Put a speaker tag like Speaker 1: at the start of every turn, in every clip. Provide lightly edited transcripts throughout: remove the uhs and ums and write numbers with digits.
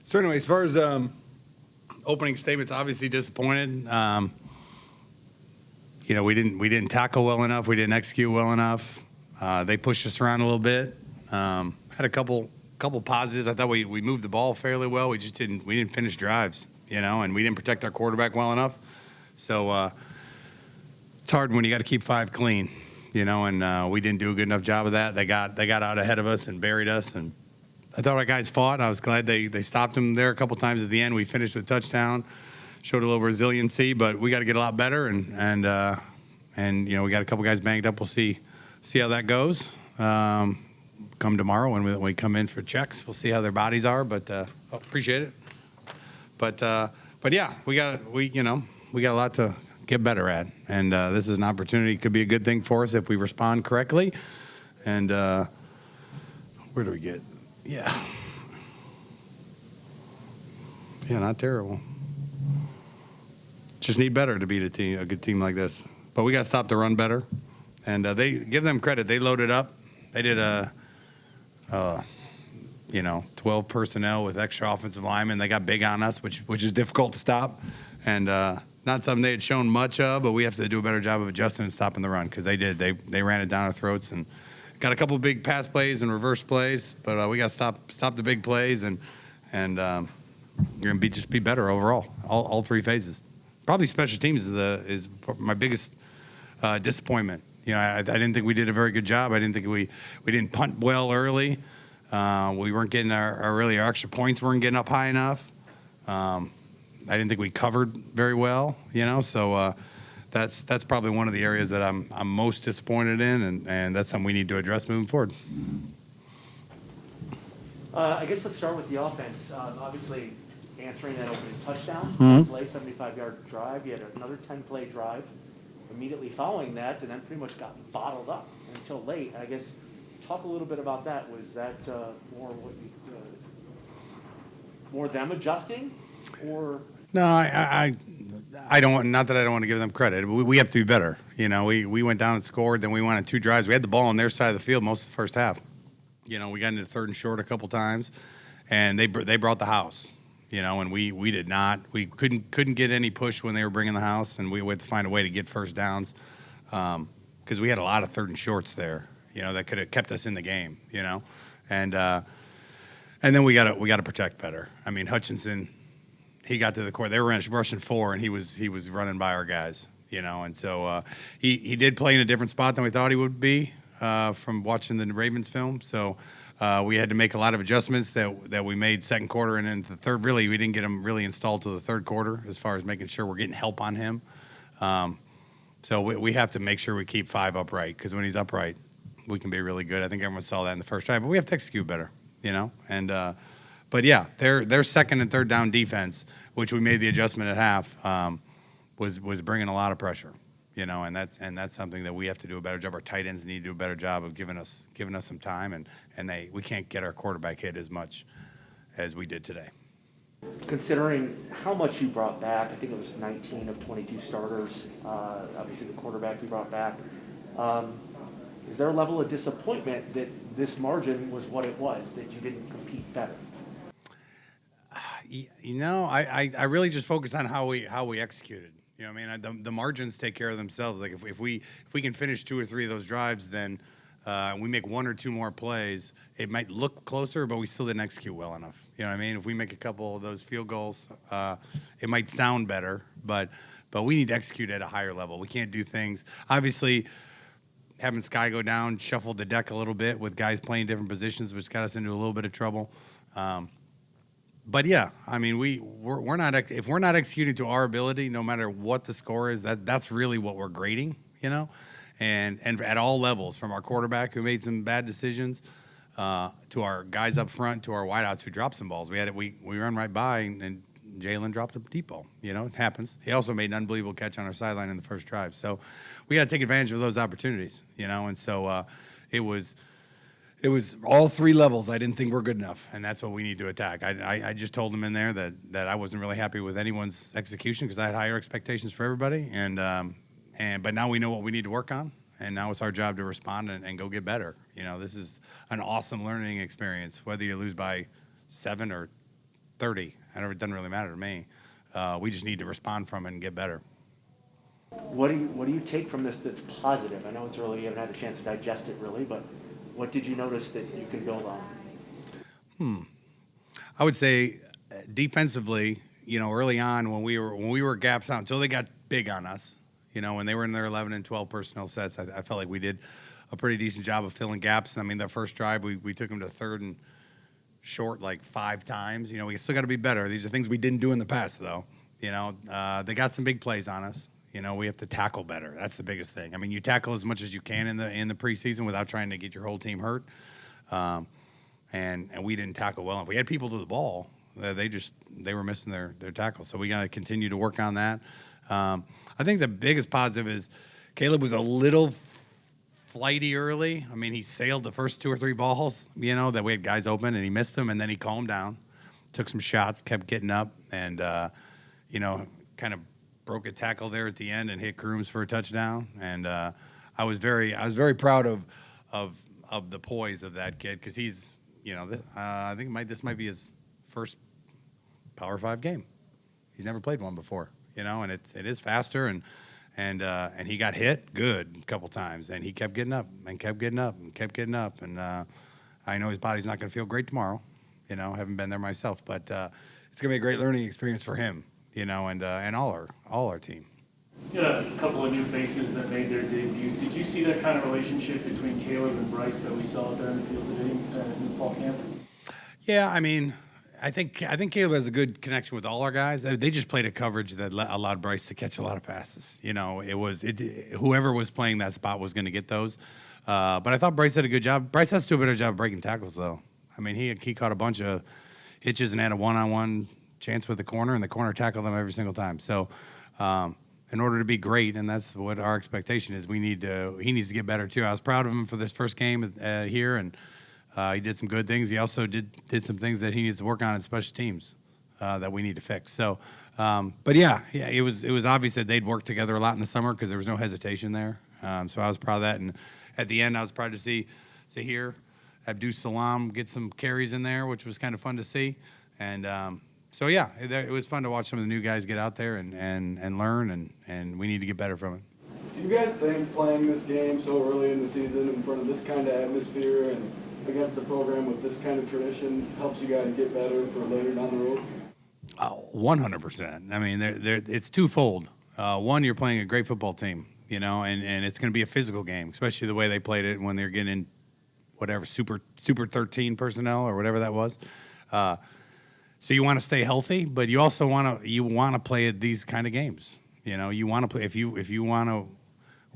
Speaker 1: So anyway, as far as opening statements, obviously disappointed. We didn't tackle well enough. We didn't execute well enough. They pushed us around a little bit. Had a couple positives. I thought we moved the ball fairly well. We didn't finish drives, and we didn't protect our quarterback well enough. So it's hard when you got to keep five clean, and we didn't do a good enough job of that. They got out ahead of us and buried us, and I thought our guys fought. I was glad they stopped them there a couple times at the end. We finished with a touchdown, showed a little resiliency, but we got to get a lot better, and we got a couple guys banged up. We'll see how that goes. Come tomorrow when we come in for checks, we'll see how their bodies are. But appreciate it. But yeah, we got a lot to get better at, and this is an opportunity. Could be a good thing for us if we respond correctly. And where do we get? Yeah, not terrible. Just need better to beat a good team like this. But we got to stop the run better. And they give them credit. They loaded up. They did 12 personnel with extra offensive linemen. They got big on us, which is difficult to stop. And not something they had shown much of, but we have to do a better job of adjusting and stopping the run because they did. They ran it down our throats and got a couple of big pass plays and reverse plays. But we got to stop the big plays and you're going to be better overall, all three phases. Probably special teams is my biggest disappointment. I didn't think we did a very good job. I didn't think we didn't punt well early. We weren't getting our extra points weren't getting up high enough. I didn't think we covered very well. So that's probably one of the areas that I'm most disappointed in, and that's something we need to address moving forward.
Speaker 2: I guess let's start with the offense. Obviously, answering that opening touchdown, play 75-yard drive. You had another 10-play drive immediately following that, and then pretty much got bottled up until late. I guess talk a little bit about that. Was that more them adjusting, or?
Speaker 1: No, I don't. Not that I don't want to give them credit. We have to be better. We went down and scored. Then we went on two drives. We had the ball on their side of the field most of the first half. We got into third and short a couple times, and they brought the house. And we did not. We couldn't get any push when they were bringing the house, and we had to find a way to get first downs because we had a lot of third and shorts there. That could have kept us in the game. And then we got to protect better. I mean, Hutchinson, he got to the court. They were rushing four, and he was running by our guys. And so he did play in a different spot than we thought he would be from watching the Ravens film. So. We had to make a lot of adjustments that we made second quarter, and then the third, really, we didn't get him really installed till the third quarter as far as making sure we're getting help on him. So we have to make sure we keep five upright because when he's upright, we can be really good. I think everyone saw that in the first drive, but we have to execute better, And but yeah, their second and third down defense, which we made the adjustment at half, was bringing a lot of pressure. And that's something that we have to do a better job. Our tight ends need to do a better job of giving us some time, and we can't get our quarterback hit as much as we did today.
Speaker 2: Considering how much you brought back, I think it was 19 of 22 starters. Obviously, the quarterback you brought back. Is there a level of disappointment that this margin was what it was, that you didn't compete better?
Speaker 1: I really just focus on how we executed. The margins take care of themselves. Like if we can finish two or three of those drives, then we make one or two more plays. It might look closer, but we still didn't execute well enough. If we make a couple of those field goals, it might sound better, but we need to execute at a higher level. We can't do things. Obviously, having Sky go down shuffled the deck a little bit with guys playing different positions, which got us into a little bit of trouble. But yeah, I mean, we're not, if we're not executing to our ability, no matter what the score is, that's really what we're grading, and at all levels, from our quarterback who made some bad decisions, to our guys up front, to our wideouts who dropped some balls. We run right by and Jalen dropped a deep ball. It happens. He also made an unbelievable catch on our sideline in the first drive. So we got to take advantage of those opportunities, and so it was all three levels I didn't think were good enough, and that's what we need to attack. I just told them in there that I wasn't really happy with anyone's execution because I had higher expectations for everybody, but now we know what we need to work on, and now it's our job to respond and go get better. This is an awesome learning experience, whether you lose by 7 or 30. It doesn't really matter to me. We just need to respond from it and get better.
Speaker 2: What do you take from this that's positive? I know it's early, you haven't had a chance to digest it really, but what did you notice that you can build on?
Speaker 1: I would say defensively, early on when we were gaps out until they got big on us, when they were in their 11 and 12 personnel sets, I felt like we did a pretty decent job of filling gaps. I mean, their first drive, we took them to third and short like 5 times. We still got to be better. These are things we didn't do in the past, though. They got some big plays on us. We have to tackle better. That's the biggest thing. I mean, you tackle as much as you can in the preseason without trying to get your whole team hurt. And we didn't tackle well enough. We had people to the ball. They were missing their tackles. So we got to continue to work on that. I think the biggest positive is Caleb was a little flighty early. I mean, he sailed the first 2 or 3 balls, that we had guys open, and he missed them, and then he calmed down, took some shots, kept getting up, and, kind of broke a tackle there at the end and hit Crooms for a touchdown. And I was very proud of the poise of that kid because he's, I think this might be his first Power 5 game. He's never played one before, and it is faster and he got hit good a couple times, and he kept getting up and kept getting up and kept getting up. And I know his body's not going to feel great tomorrow. I haven't been there myself, but it's going to be a great learning experience for him, and all our team.
Speaker 3: You got a couple of new faces that made their debuts. Did you see that kind of relationship between Caleb and Bryce that we saw out there in the field today in the fall camp?
Speaker 1: Yeah, I mean, I think Caleb has a good connection with all our guys. They just played a coverage that allowed Bryce to catch a lot of passes. Whoever was playing that spot was going to get those. But I thought Bryce did a good job. Bryce has to do a better job of breaking tackles, though. I mean, he caught a bunch of hitches and had a one-on-one chance with the corner, and the corner tackled them every single time. So, in order to be great, and that's what our expectation is, he needs to get better too. I was proud of him for this first game here, and he did some good things. He also did some things that he needs to work on in special teams that we need to fix. So, but yeah, it was obvious that they'd worked together a lot in the summer because there was no hesitation there. So I was proud of that, and at the end, I was proud to see Zahir Abdus Salam get some carries in there, which was kind of fun to see, and. So, yeah, it was fun to watch some of the new guys get out there and learn, and we need to get better from it.
Speaker 4: Do you guys think playing this game so early in the season in front of this kind of atmosphere and against the program with this kind of tradition helps you guys get better for later down the road?
Speaker 1: 100%. I mean, it's twofold. One, you're playing a great football team, and it's going to be a physical game, especially the way they played it when they're getting whatever, Super 13 personnel or whatever that was. So you want to stay healthy, but you also want to play at these kind of games. You want to play if you want to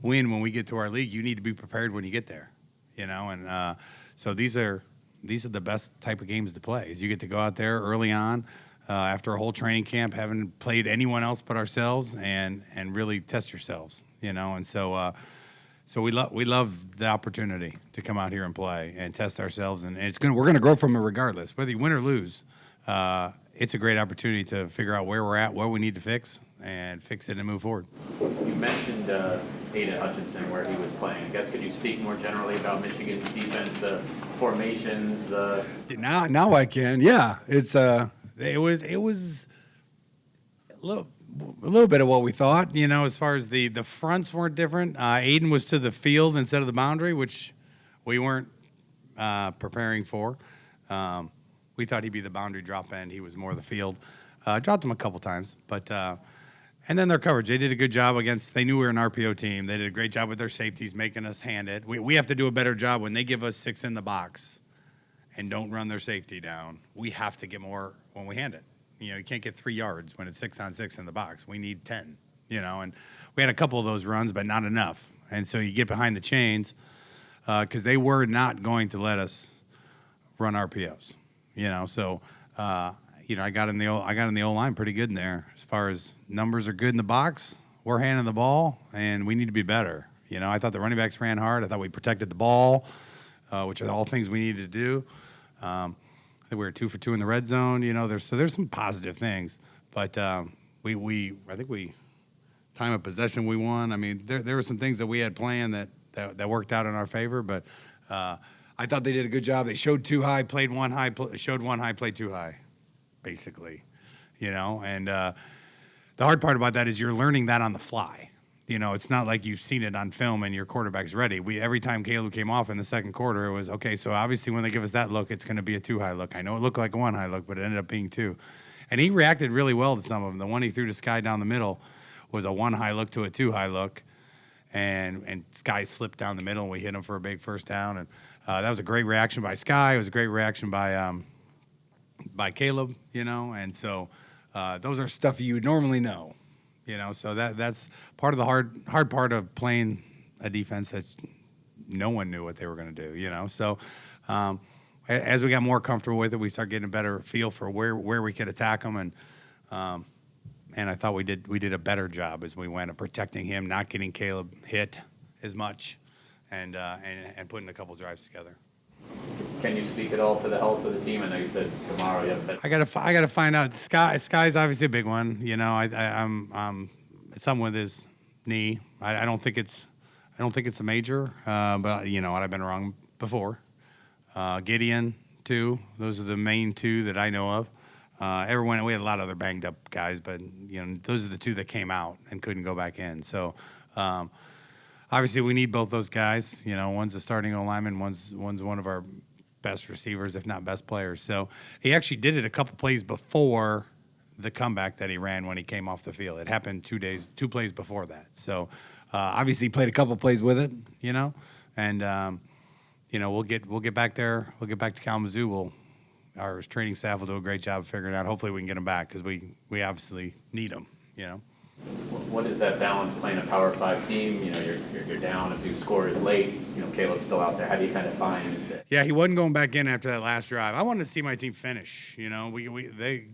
Speaker 1: win when we get to our league, you need to be prepared when you get there. And so these are the best type of games to play. Is you get to go out there early on after a whole training camp, haven't played anyone else but ourselves, and really test yourselves. And so we love the opportunity to come out here and play and test ourselves, and we're gonna grow from it regardless, whether you win or lose. It's a great opportunity to figure out where we're at, what we need to fix, and fix it and move forward.
Speaker 5: You mentioned Aiden Hutchinson, where he was playing. I guess could you speak more generally about Michigan's defense, the formations, the...
Speaker 1: Now I can. Yeah, it was a little bit of what we thought. As far as the fronts weren't different. Aiden was to the field instead of the boundary, which we weren't preparing for. We thought he'd be the boundary drop end. He was more the field. Dropped him a couple times, but and then their coverage. They did a good job against. They knew we were an RPO team. They did a great job with their safeties, making us hand it. We have to do a better job when they give us 6 in the box, and don't run their safety down. We have to get more when we hand it. You can't get 3 yards when it's 6-on-6 in the box. We need 10. And we had a couple of those runs, but not enough. And so you get behind the chains because they were not going to let us run RPOs. So I got in the O line pretty good in there. As far as numbers are good in the box, we're handing the ball, and we need to be better. I thought the running backs ran hard. I thought we protected the ball, which are all things we needed to do. I think we were 2 for 2 in the red zone. There's some positive things, but I think we time of possession we won. I mean, there were some things that we had planned that worked out in our favor, but. I thought they did a good job. They showed too high, played one high, showed one high, played too high. basically, and the hard part about that is you're learning that on the fly. It's not like you've seen it on film and your quarterback's ready. Every time Caleb came off in the second quarter, it was, okay, so obviously when they give us that look, it's going to be a 2 high look. I know it looked like a 1 high look, but it ended up being 2. And he reacted really well to some of them. The one he threw to Sky down the middle was a 1 high look to a 2 high look. And Sky slipped down the middle, and we hit him for a big first down. And that was a great reaction by Sky. It was a great reaction by Caleb, And so those are stuff you would normally know. So that's part of the hard part of playing a defense that no one knew what they were going to do, So as we got more comfortable with it, we started getting a better feel for where we could attack them, and I thought we did a better job as we went of protecting him, not getting Caleb hit as much, and putting a couple drives together.
Speaker 5: Can you speak at all to the health of the team? I know you said tomorrow you have a
Speaker 1: I gotta find out. Sky's obviously a big one. I'm something with his knee. I don't think it's a major. But I've been wrong before. Gideon too. Those are the main 2 that I know of. Everyone, we had a lot of other banged up guys, but those are the 2 that came out and couldn't go back in. So obviously we need both those guys. One's a starting O-lineman, one's one of our best receivers, if not best players. So he actually did it a couple plays before the comeback that he ran when he came off the field. It happened 2 plays before that. So obviously he played a couple plays with it, and we'll get back there. We'll get back to Kalamazoo. Our training staff will do a great job of figuring out. Hopefully we can get them back because we obviously need them,
Speaker 5: What is that balance playing a Power 5 team? You're down. If you score is late, Caleb's still out there. How do you kind of find that?
Speaker 1: Yeah, he wasn't going back in after that last drive. I wanted to see my team finish. They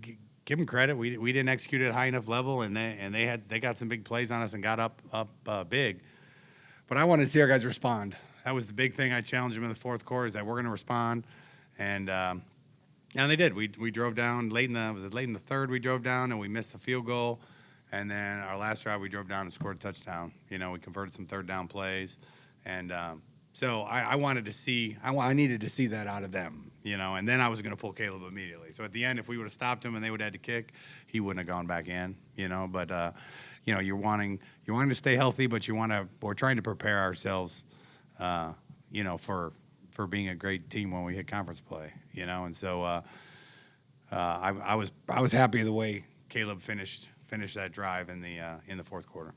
Speaker 1: give them credit. We didn't execute at a high enough level, and they got some big plays on us and got up big. But I wanted to see our guys respond. That was the big thing. I challenged them in the fourth quarter is that we're going to respond, and they did. We drove down late in the third. We drove down and we missed the field goal. And then our last drive, we drove down and scored a touchdown. We converted some third down plays. And so I wanted to see – I needed to see that out of them, And then I was going to pull Caleb immediately. So at the end, if we would have stopped him and they would have had to kick, he wouldn't have gone back in, But, you're wanting to stay healthy, but we're trying to prepare ourselves, for being a great team when we hit conference play, And so I was happy the way Caleb finished that drive in the fourth quarter.